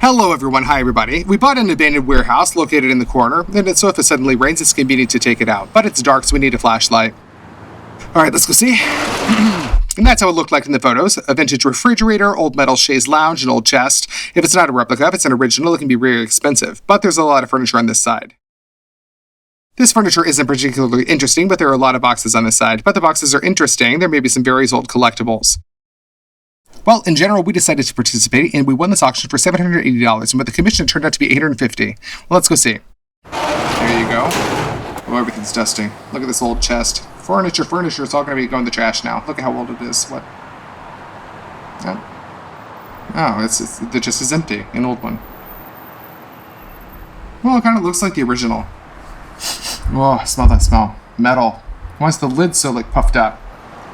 Hello everyone, hi everybody. We bought an abandoned warehouse located in the corner, and so if it suddenly rains, it's convenient to take it out. But it's dark, so we need a flashlight. Alright, let's go see. And that's how it looked like in the photos. A vintage refrigerator, old metal chaise lounge, an old chest. If it's not a replica, if it's an original, it can be really expensive. But there's a lot of furniture on this side. This furniture isn't particularly interesting, but there are a lot of boxes on this side. But the boxes are interesting. There may be some very old collectibles. Well, in general, we decided to participate, and we won this auction for $780, and with the commission, it turned out to be $850. Well, let's go see. There you go. Oh, everything's dusty. Look at this old chest. Furniture, it's all going to be going in the trash now. Look at how old it is. What? Oh, it just is empty. An old one. Well, it kind of looks like the original. Oh, smell that smell. Metal. Why is the lid so, puffed up?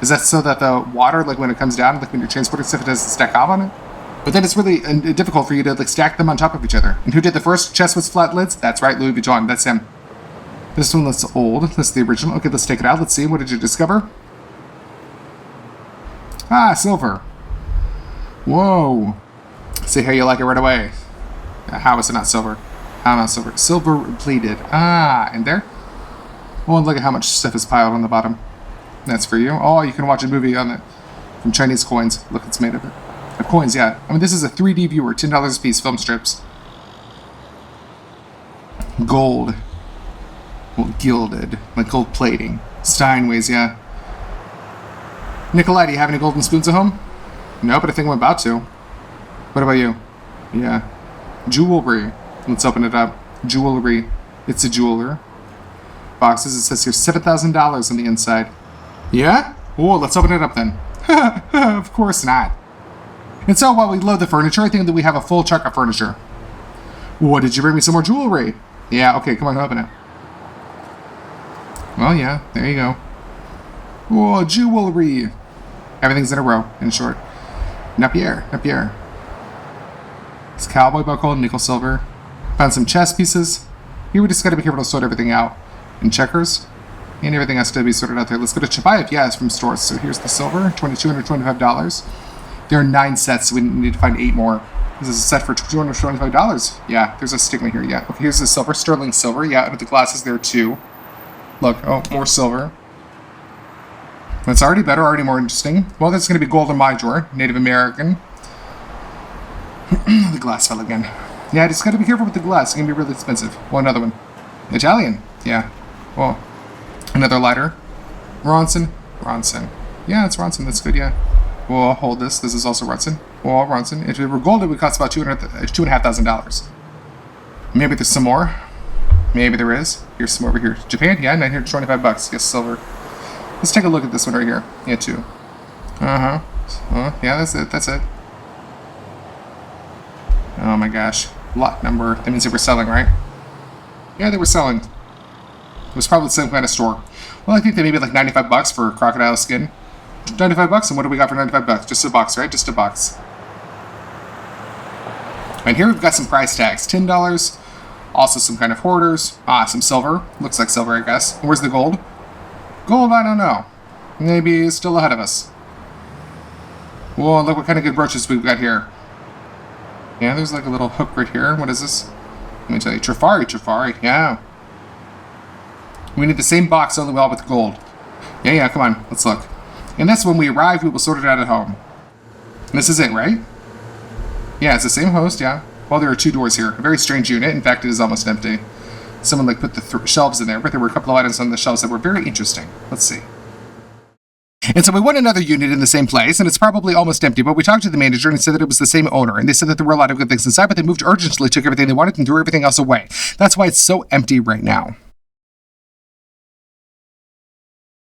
Is that so that the water, when it comes down, when you're transporting stuff, it doesn't stack up on it? But then it's really difficult for you to, stack them on top of each other. And who did the first chest with flat lids? That's right, Louis Vuitton. That's him. This one looks old. That's the original. Okay, let's take it out. Let's see. What did you discover? Ah, silver. Whoa. See how you like it right away. How is it not silver? How not silver? Silver plated. Ah, and there? Oh, and look at how much stuff is piled on the bottom. That's for you. Oh, you can watch a movie on it from Chinese coins. Look, it's made of it. Coins, yeah. I mean, this is a 3D viewer, $10 a piece, film strips. Gold. Well, gilded, like gold plating. Steinways, yeah. Nikolai, do you have any golden spoons at home? No, but I think I'm about to. What about you? Yeah. Jewelry. Let's open it up. Jewelry. It's a jeweler. Boxes, it says here $7,000 on the inside. Yeah? Oh, let's open it up then. Of course not. And so while we load the furniture, I think that we have a full truck of furniture. What, did you bring me some more jewelry? Yeah, okay, come on, open it. Well, yeah, there you go. Oh, jewelry. Everything's in a row, in short. Napier. It's cowboy buckle, nickel silver. Found some chess pieces. Here we just gotta be careful to sort everything out. And checkers. And everything has to be sorted out there. Let's go to Chabayev. Yeah, it's from stores. So here's the silver, $225. There are 9 sets, so we need to find 8 more. This is a set for $225. Yeah, there's a stigma here. Yeah. Okay, here's the silver, sterling silver. Yeah, under the glasses there are 2. Look, oh, more silver. That's already better, already more interesting. Well, that's going to be gold in my drawer. Native American. The glass fell again. Yeah, just got to be careful with the glass. It's going to be really expensive. Well, another one. Italian. Yeah. Well, another lighter. Ronson. Yeah, it's Ronson. That's good, yeah. Well, hold this. This is also Ronson. Well, Ronson. If it were gold, it would cost about $2,500. Maybe there's some more. Maybe there is. Here's some over here. Japan, yeah, $925. Yes, silver. Let's take a look at this one right here. Yeah, 2. Yeah, that's it. Oh my gosh. Lot number. That means they were selling, right? Yeah, they were selling. It was probably the same kind of store. Well, I think they maybe $95 for crocodile skin. $95, and what do we got for $95? Just a box, right? Just a box. And here we've got some price tags. $10. Also some kind of hoarders. Ah, some silver. Looks like silver, I guess. Where's the gold? Gold, I don't know. Maybe it's still ahead of us. Whoa, look what kind of good brooches we've got here. Yeah, there's a little hook right here. What is this? Let me tell you. Trifari. Yeah. We need the same box, only all with gold. Yeah, come on. Let's look. And that's when we arrive, we will sort it out at home. And this is it, right? Yeah, it's the same host, yeah. Well, there are 2 doors here. A very strange unit. In fact, it is almost empty. Someone put the shelves in there, but there were a couple of items on the shelves that were very interesting. Let's see. And so we went another unit in the same place, and it's probably almost empty, but we talked to the manager and he said that it was the same owner, and they said that there were a lot of good things inside, but they moved urgently, took everything they wanted, and threw everything else away. That's why it's so empty right now.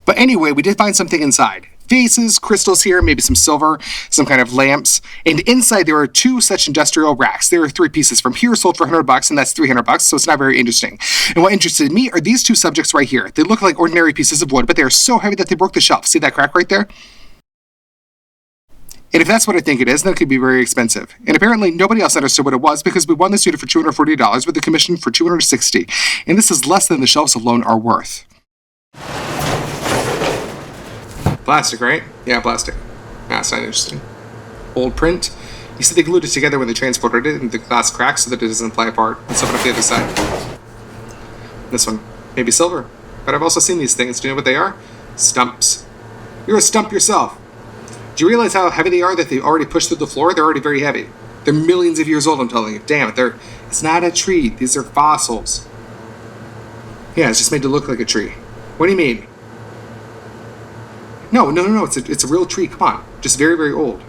But anyway, we did find something inside. Vases, crystals here, maybe some silver, some kind of lamps. And inside there are 2 such industrial racks. There are 3 pieces from here sold for $100, and that's $300, so it's not very interesting. And what interested me are these 2 subjects right here. They look like ordinary pieces of wood, but they are so heavy that they broke the shelf. See that crack right there? And if that's what I think it is, then it could be very expensive. And apparently nobody else understood what it was because we won this unit for $240 with the commission for $260. And this is less than the shelves alone are worth. Plastic, right? Yeah, plastic. That's not interesting. Old print. You see they glued it together when they transported it, and the glass cracked so that it doesn't fly apart. Let's open up the other side. This one. Maybe silver. But I've also seen these things. Do you know what they are? Stumps. You're a stump yourself. Do you realize how heavy they are that they already pushed through the floor? They're already very heavy. They're millions of years old, I'm telling you. Damn it, it's not a tree. These are fossils. Yeah, it's just made to look like a tree. What do you mean? No. It's a real tree. Come on. Just very, very old.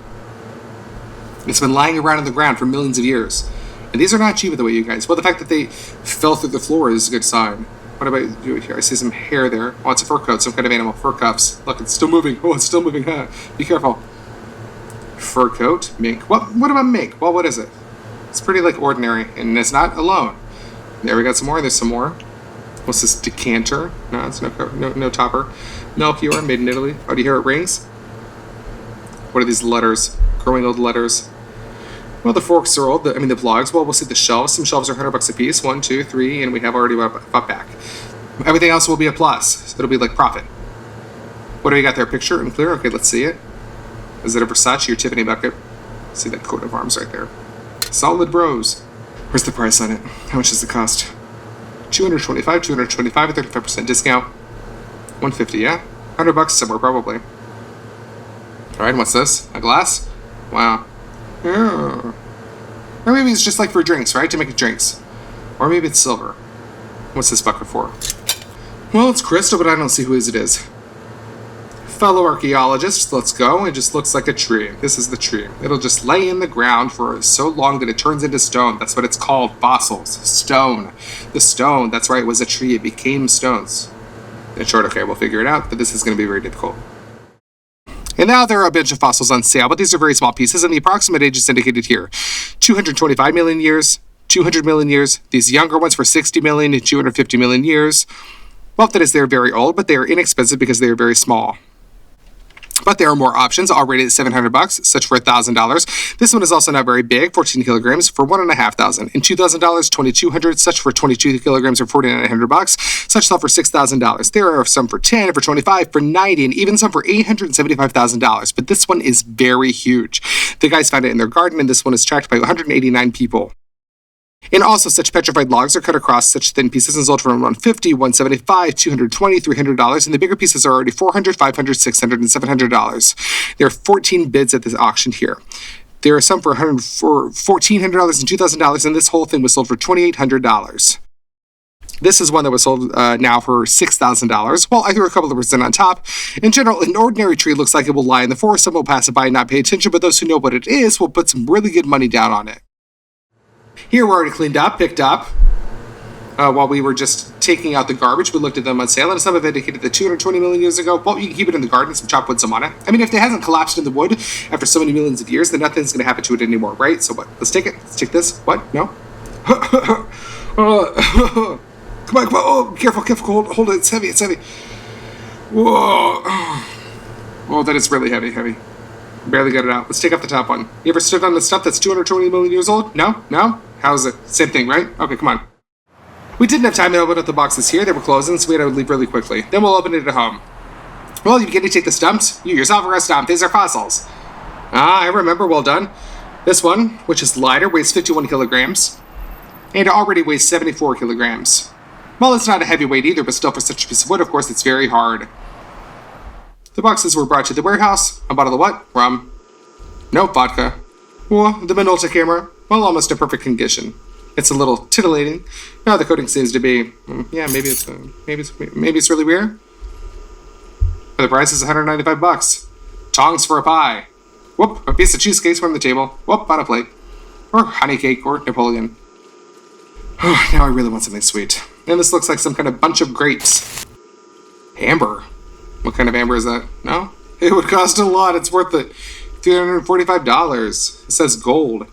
It's been lying around on the ground for millions of years. And these are not cheap, by the way, you guys. Well, the fact that they fell through the floor is a good sign. What about you here? I see some hair there. Oh, it's a fur coat, some kind of animal. Fur cuffs. Look, it's still moving. Oh, it's still moving. Huh? Be careful. Fur coat. Mink. What about mink? Well, what is it? It's pretty, like, ordinary. And it's not alone. There we got some more. There's some more. What's this? Decanter? No, it's no topper. Milk, you are made in Italy. Oh, do you hear it rings? What are these letters? Growing old letters. Well, the forks are old. The vlogs. Well, we'll see the shelves. Some shelves are $100 a piece. 1, 2, 3, and we have already bought back. Everything else will be a plus. So it'll be like profit. What do we got there? Picture and clear. Okay, let's see it. Is it a Versace or Tiffany bucket? See that coat of arms right there. Solid bros. Where's the price on it? How much does it cost? $225, $225 at 35% discount. $150, yeah? $100 somewhere, probably. Alright, what's this? A glass? Wow. Yeah. Or maybe it's just like for drinks, right? To make drinks. Or maybe it's silver. What's this bucket for? Well, it's crystal, but I don't see who it is. Fellow archaeologists, let's go. It just looks like a tree. This is the tree. It'll just lay in the ground for so long that it turns into stone. That's what it's called. Fossils. Stone. The stone, that's right, was a tree. It became stones. In short, okay, we'll figure it out, but this is going to be very difficult. And now there are a bunch of fossils on sale, but these are very small pieces, and the approximate age is indicated here. 225 million years, 200 million years. These younger ones for 60 million and 250 million years. Well, that is, they're very old, but they are inexpensive because they are very small. But there are more options, all rated at $700, such for $1,000. This one is also not very big, 14 kilograms for $1,500. And $2,000, 2,200, such for 22 kilograms for $4,900. Such sell for $6,000. There are some for 10, for 25, for 90, and even some for $875,000. But this one is very huge. The guys found it in their garden, and this one is tracked by 189 people. And also, such petrified logs are cut across such thin pieces and sold for around $150, $175, $220, $300, and the bigger pieces are already $400, $500, $600, and $700. There are 14 bids at this auction here. There are some for $1,400 and $2,000, and this whole thing was sold for $2,800. This is one that was sold now for $6,000. Well, I threw a couple of percent on top. In general, an ordinary tree looks like it will lie in the forest. Some will pass it by and not pay attention, but those who know what it is will put some really good money down on it. Here we're already cleaned up, picked up. While we were just taking out the garbage, we looked at them on sale, and some have indicated that 220 million years ago, well, you can keep it in the garden, some chopped wood, some on it. I mean, if it hasn't collapsed in the wood after so many millions of years, then nothing's going to happen to it anymore, right? So what? Let's take it. Let's take this. What? No? Come on. Oh, careful. Hold it. It's heavy. Whoa. Oh, that is really heavy. Barely got it out. Let's take off the top one. You ever stood on the stuff that's 220 million years old? No? How's it? Same thing, right? Okay, come on. We didn't have time to open up the boxes here. They were closing, so we had to leave really quickly. Then we'll open it at home. Well, you begin to take the stumps. You yourself are a stump. These are fossils. I remember. Well done. This one, which is lighter, weighs 51 kilograms. And it already weighs 74 kilograms. Well, it's not a heavyweight either, but still for such a piece of wood, of course, it's very hard. The boxes were brought to the warehouse. A bottle of what? Rum. No, vodka. Well, the Minolta camera. Well, almost in perfect condition. It's a little titillating. No, the coating seems to be. Yeah, maybe it's really weird. But the price is $195. Tongs for a pie. Whoop! A piece of cheesecake from the table. Whoop! On a plate. Or honey cake or Napoleon. Now I really want something sweet. And this looks like some kind of bunch of grapes. Amber. What kind of amber is that? No? It would cost a lot. It's worth it. $345. It says gold.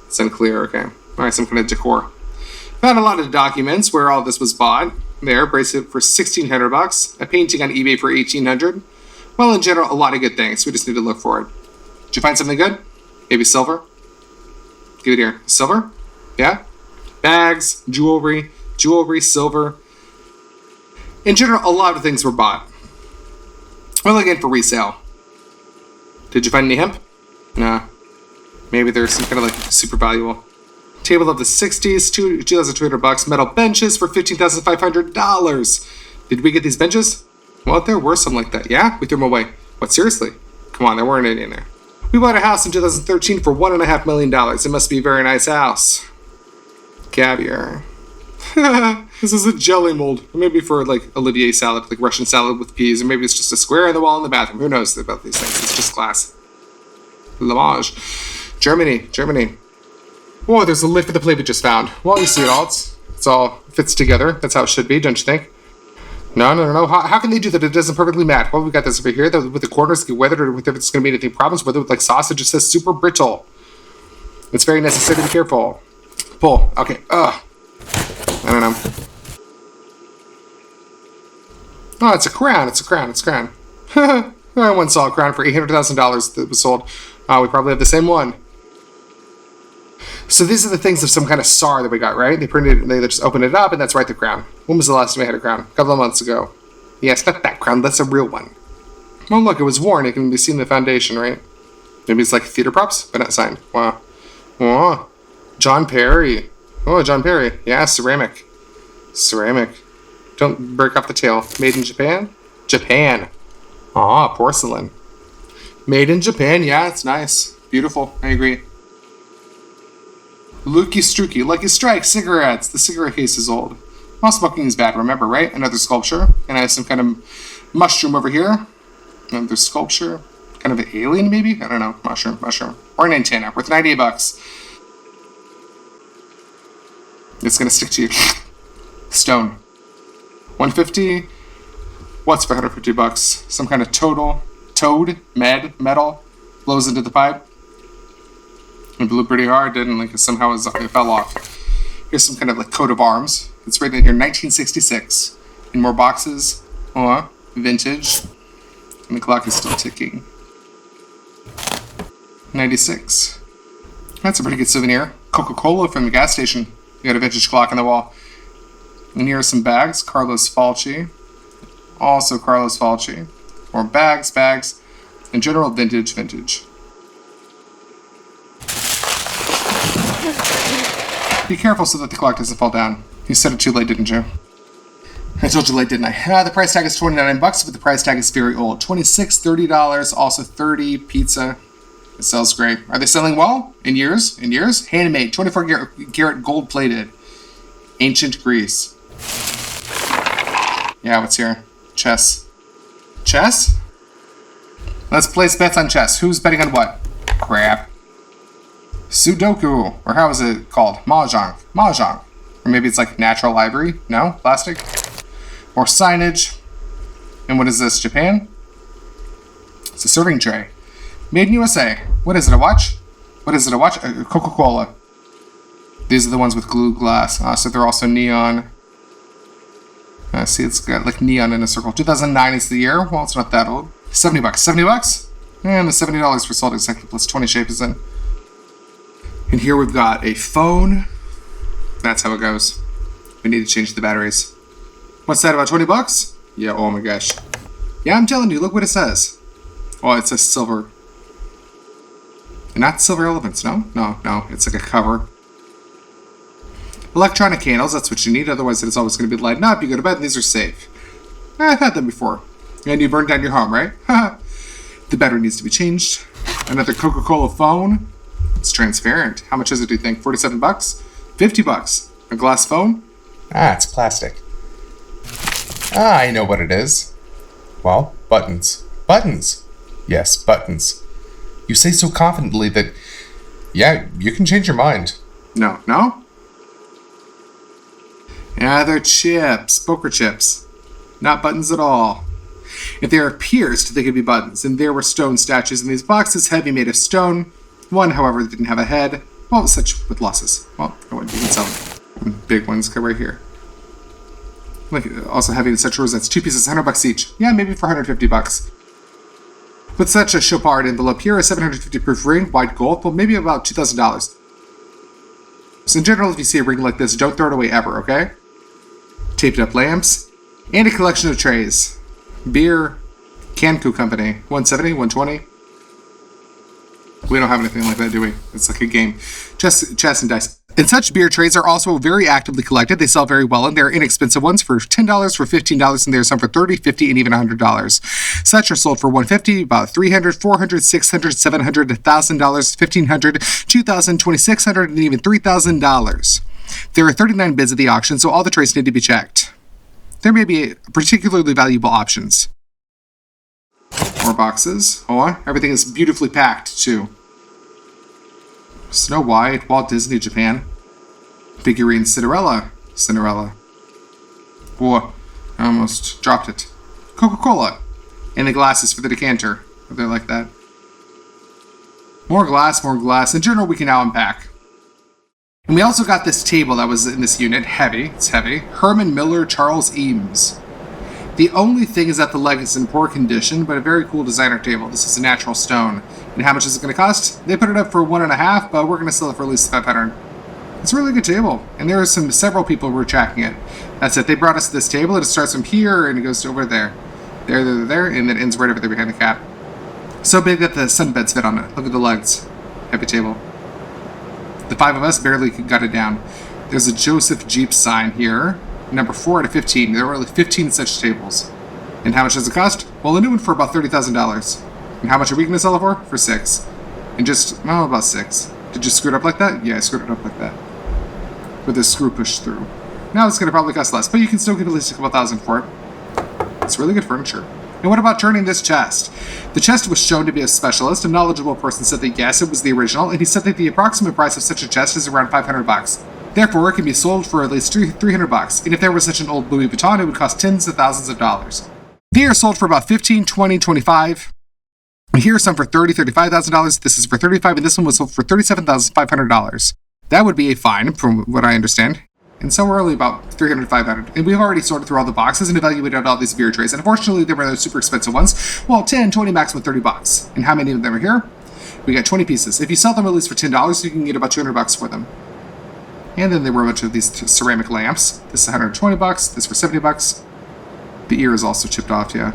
It's unclear. Okay. Alright, some kind of decor. Found a lot of documents where all this was bought. There, bracelet for $1,600. A painting on eBay for $1,800. Well, in general, a lot of good things. We just need to look for it. Did you find something good? Maybe silver? Give it here. Silver? Yeah? Bags, jewelry, silver. In general, a lot of things were bought. Well, again, for resale. Did you find any hemp? Nah. Maybe there's some kind of like super valuable. Table of the 60s, $2,200. Metal benches for $15,500. Did we get these benches? Well, there were some like that. Yeah, we threw them away. What, seriously? Come on, there weren't any in there. We bought a house in 2013 for $1.5 million. It must be a very nice house. Caviar. This is a jelly mold. Or maybe for like Olivier salad, like Russian salad with peas. Or maybe it's just a square on the wall in the bathroom. Who knows about these things? It's just glass. Lamage. Germany. Whoa, there's a lift for the plate we just found. Well, you see it all. It's all fits together. That's how it should be, don't you think? No. How can they do that? It doesn't perfectly match. Well, we got this over here with the corners get weathered, or if it's going to be anything problems, whether with like sausage, it says super brittle. It's very necessary to be careful. Pull. Okay. I don't know. Oh, it's a crown. I once saw a crown for $800,000 that was sold. We probably have the same one. So these are the things of some kind of SAR that we got, right? They just opened it up, and that's right, the crown. When was the last time we had a crown? A couple of months ago. Yes, not that crown, that's a real one. Well, look, it was worn. It can be seen in the foundation, right? Maybe it's like theater props, but not signed. Wow. Oh, John Perry. Oh, John Perry. Yeah, ceramic. Don't break off the tail. Made in Japan? Japan. Ah, porcelain. Made in Japan. Yeah, it's nice. Beautiful. I agree. Lucky Strike cigarettes. The cigarette case is old. Well, smoking is bad, remember, right? Another sculpture. And I have some kind of mushroom over here. Another sculpture. Kind of an alien, maybe? I don't know. Mushroom. Or an antenna. Worth $98. It's gonna stick to you. Stone. $150. What's for $150? Some kind of metal. Blows into the pipe. It blew pretty hard, didn't like somehow it fell off. Here's some kind of like coat of arms. It's right in here, 1966. In more boxes. Vintage. And the clock is still ticking. 96. That's a pretty good souvenir. Coca-Cola from the gas station. You got a vintage clock on the wall. And here are some bags. Carlos Falci. Also Carlos Falci. More bags. In general, vintage. Be careful so that the clock doesn't fall down. You said it too late, didn't you? I told you late, didn't I? The price tag is $29, but the price tag is very old. $26, $30, also $30. Pizza. It sells great. Are they selling well? In years? Handmade, 24 karat gold plated. Ancient Greece. Yeah, what's here? Chess? Let's place bets on chess. Who's betting on what? Crap. Sudoku, or how is it called? Mahjong. Or maybe it's like natural ivory? No? Plastic? More signage. And what is this? Japan? It's a serving tray. Made in USA. What is it, a watch? Coca-Cola. These are the ones with glue glass. So they're also neon. See, it's got like neon in a circle. 2009 is the year. Well, it's not that old. $70. $70? And the $70 for sold exactly plus 20 shapes in. And here we've got a phone. That's how it goes. We need to change the batteries. What's that, about $20? Yeah, oh my gosh. Yeah, I'm telling you, look what it says. Oh, it says silver. And not silver elephants, no? No, it's like a cover. Electronic candles, that's what you need, otherwise it's always going to be lighting up. You go to bed and these are safe. I've had them before. And you burned down your home, right? The battery needs to be changed. Another Coca-Cola phone. It's transparent. How much is it, do you think? $47? $50. A glass phone? It's plastic. I know what it is. Well, buttons. Buttons! Yes, buttons. You say so confidently that, yeah, you can change your mind. No? Yeah, they're chips. Poker chips. Not buttons at all. If they are pierced, they could be buttons. And there were stone statues in these boxes, heavy, made of stone. One, however, didn't have a head. Well, such with losses. Well, you can sell them. Big ones go right here. Like, also heavy in such rosettes. 2 pieces, $100 each. Yeah, maybe for $150. With such a Chopard envelope here, a 750 proof ring, white gold, well, maybe about $2,000. So in general, if you see a ring like this, don't throw it away ever, okay? Taped up lamps, and a collection of trays. Beer, Cancu Company, $170, $120. We don't have anything like that, do we? It's like a game. Chess and dice. And such beer trays are also very actively collected. They sell very well, and they're inexpensive ones for $10, for $15, and there's some for $30, $50, and even $100. Such are sold for $150, about $300, $400, $600, $700, $1,000, $1,500, $2,000, $2,600, and even $3,000. There are 39 bids at the auction, so all the trays need to be checked. There may be particularly valuable options. More boxes. Oh, everything is beautifully packed, too. Snow White, Walt Disney, Japan. Figurine Cinderella. Whoa, I almost dropped it. Coca-Cola. And the glasses for the decanter. They're like that. More glass. In general, we can now unpack. And we also got this table that was in this unit. Heavy. It's heavy. Herman Miller, Charles Eames. The only thing is that the leg is in poor condition, but a very cool designer table. This is a natural stone. And how much is it going to cost? They put it up for $1.5, but we're going to sell it for at least $500. It's a really good table, and there are several people who are tracking it. That's it. They brought us to this table. It starts from here, and it goes to over there. There, and then ends right over there behind the cap. So big that the sunbeds fit on it. Look at the legs. Heavy table. The 5 of us barely got it down. There's a Joseph Jeep sign here. Number 4 out of 15. There were only 15 such tables. And how much does it cost? Well, a new one for about $30,000. And how much are we going to sell it for? For 6. And just, about 6. Did you screw it up like that? Yeah, I screwed it up like that. With this screw pushed through. Now it's going to probably cost less, but you can still get at least a couple thousand for it. It's really good furniture. And what about turning this chest? The chest was shown to be a specialist. A knowledgeable person said that yes, it was the original, and he said that the approximate price of such a chest is around $500. Therefore, it can be sold for at least $300, and if there was such an old Louis Vuitton, it would cost tens of thousands of dollars. They are sold for about $15, $20, $25. And here are some for $30,000, $35,000. This is for $35,000, and this one was sold for $37,500. That would be a fine, from what I understand. And so we're only about $300, $500. And we've already sorted through all the boxes and evaluated all these beer trays. And unfortunately, there were those super expensive ones. Well, 10, 20, maximum $30. And how many of them are here? We got 20 pieces. If you sell them at least for $10, you can get about $200 for them. And then there were a bunch of these ceramic lamps. This is $120, this for $70. The ear is also chipped off, yeah.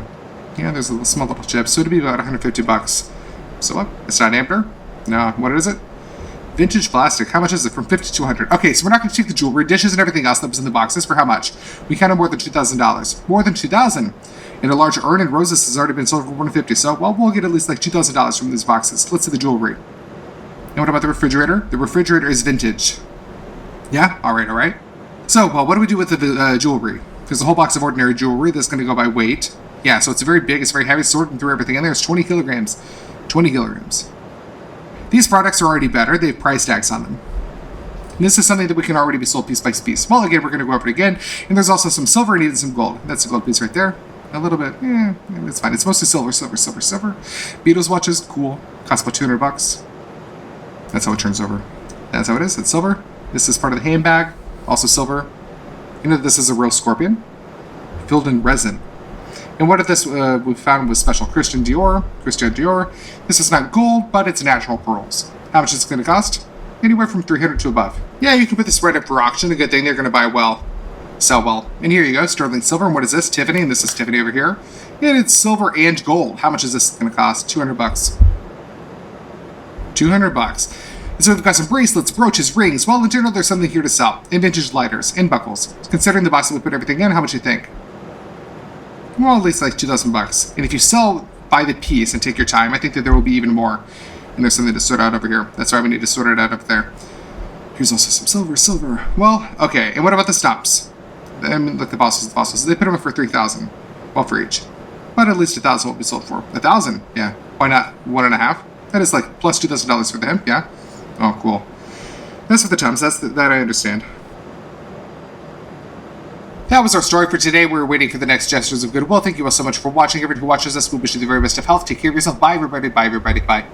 Yeah, there's a small little chip, so it'd be about $150. So what? It's not amber? No, what is it? Vintage plastic. How much is it? From $50 to $100. Okay, so we're not going to take the jewelry, dishes, and everything else that was in the boxes. For how much? We counted more than $2,000. More than $2,000. And a large urn and roses has already been sold for $150. So, well, we'll get at least like $2,000 from these boxes. Let's see the jewelry. And what about the refrigerator? The refrigerator is vintage. Yeah? Alright. So, well, what do we do with the jewelry? There's a whole box of ordinary jewelry that's going to go by weight. Yeah, so it's very big, it's very heavy, sorting through everything in there. It's 20 kilograms. 20 kilograms. These products are already better. They have price tags on them. And this is something that we can already be sold piece by piece. Well, again, we're going to go over it again. And there's also some silver and even some gold. That's a gold piece right there. A little bit, it's fine. It's mostly silver. Beatles watches, cool. Cost about $200. That's how it turns over. That's how it is. It's silver. This is part of the handbag. Also silver. You know, this is a real scorpion. Filled in resin. And what if this we found was special? Christian Dior. This is not gold, but it's natural pearls. How much is it going to cost? Anywhere from $300 to above. Yeah, you can put this right up for auction. A good thing they're going to buy well. Sell well. And here you go, sterling silver. And what is this? Tiffany. And this is Tiffany over here. And it's silver and gold. How much is this going to cost? $200. $200. So we've got some bracelets, brooches, rings. Well, in general, there's something here to sell. And vintage lighters and buckles. Considering the box that we put everything in, how much do you think? Well, at least like $2,000. And if you sell by the piece and take your time, I think that there will be even more. And there's something to sort out over here. That's why we need to sort it out over there. Here's also some silver. Well, okay. And what about the stumps? I mean, like the fossils. They put them up for $3,000. Well, for each. But at least $1,000 will be sold for. $1,000? Yeah. Why not $1.5? That is like plus $2,000 for them. Yeah. Oh, cool. That's for the Tums. That I understand. That was our story for today. We're waiting for the next gestures of goodwill. Thank you all so much for watching. Everyone who watches us, we wish you the very best of health. Take care of yourself. Bye, everybody. Bye.